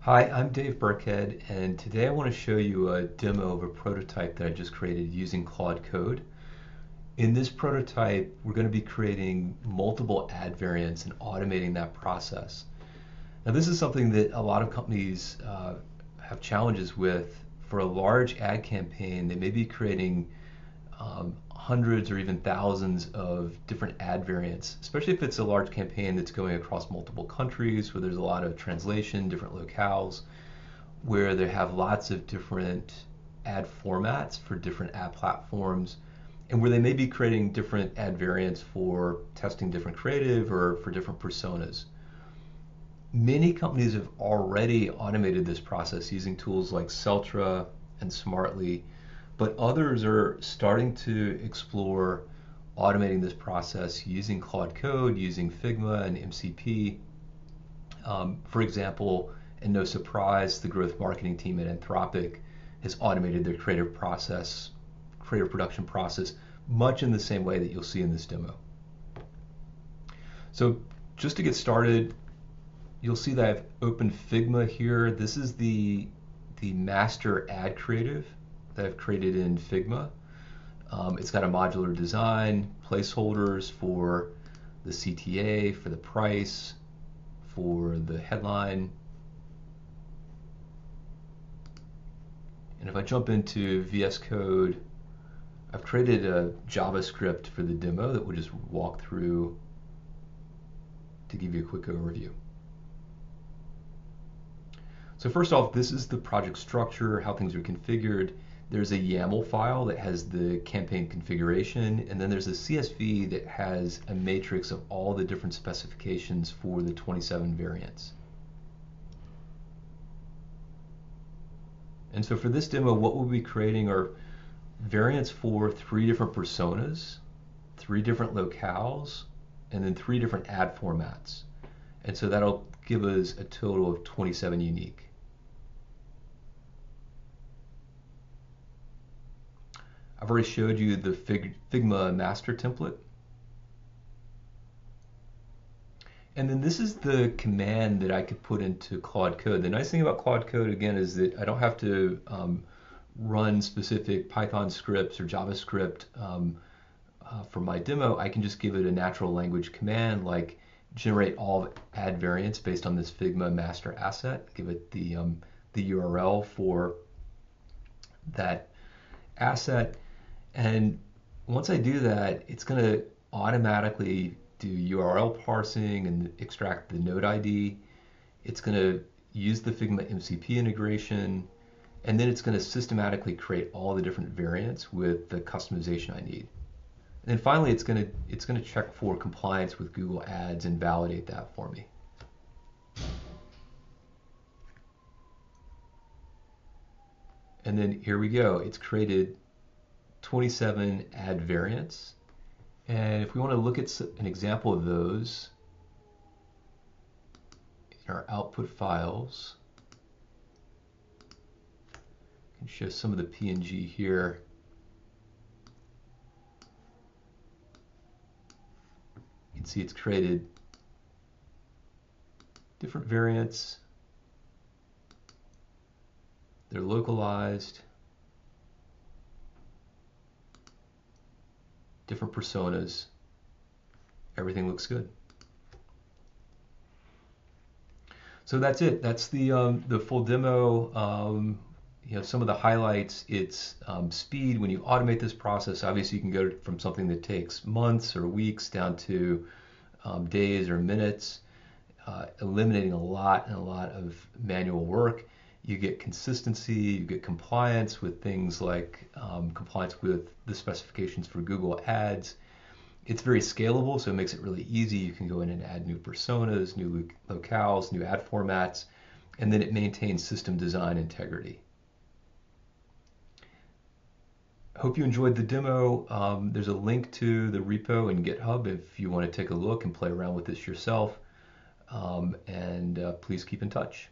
Hi, I'm Dave Burkhead, and today I want to show you a demo of a prototype that I just created using Claude Code. In this prototype, we're going to be creating multiple ad variants and automating that process. Now, this is something that a lot of companies have challenges with. For a large ad campaign, they may be creating hundreds or even thousands of different ad variants, especially if it's a large campaign that's going across multiple countries where there's a lot of translation, different locales, where they have lots of different ad formats for different ad platforms, and where they may be creating different ad variants for testing different creative or for different personas. Many companies have already automated this process using tools like Celtra and Smartly, but others are starting to explore automating this process using Claude Code, using Figma and MCP. For example, and no surprise, the growth marketing team at Anthropic has automated their creative production process, much in the same way that you'll see in this demo. So just to get started, you'll see that I've opened Figma here. This is the master ad creative that I've created in Figma. It's got a modular design, placeholders for the CTA, for the price, for the headline. And if I jump into VS Code, I've created a JavaScript for the demo that we'll just walk through to give you a quick overview. So first off, this is the project structure, how things are configured. There's a YAML file that has the campaign configuration, and then there's a CSV that has a matrix of all the different specifications for the 27 variants. And so for this demo, what we'll be creating are variants for 3 different personas, 3 different locales, and then 3 different ad formats. And so that'll give us a total of 27 unique. I've already showed you the Figma master template. And then this is the command that I could put into Claude Code. The nice thing about Claude Code, again, is that I don't have to run specific Python scripts or JavaScript for my demo. I can just give it a natural language command like generate all ad variants based on this Figma master asset, give it the URL for that asset. And once I do that, it's going to automatically do URL parsing and extract the node ID. It's going to use the Figma MCP integration, and then it's going to systematically create all the different variants with the customization I need. And then finally, it's going to check for compliance with Google Ads and validate that for me. And then here we go. It's created 27 ad variants. And if we want to look at an example of those in our output files, I can show some of the PNG here. You can see it's created different variants. They're localized, different personas. Everything looks good. So that's it. That's the full demo. Some of the highlights. It's speed. When you automate this process, obviously you can go from something that takes months or weeks down to days or minutes, eliminating a lot of manual work. You get consistency, you get compliance with things like compliance with the specifications for Google Ads. It's very scalable, so it makes it really easy. You can go in and add new personas, new locales, new ad formats, and then it maintains system design integrity. Hope you enjoyed the demo. There's a link to the repo in GitHub if you want to take a look and play around with this yourself. And please keep in touch.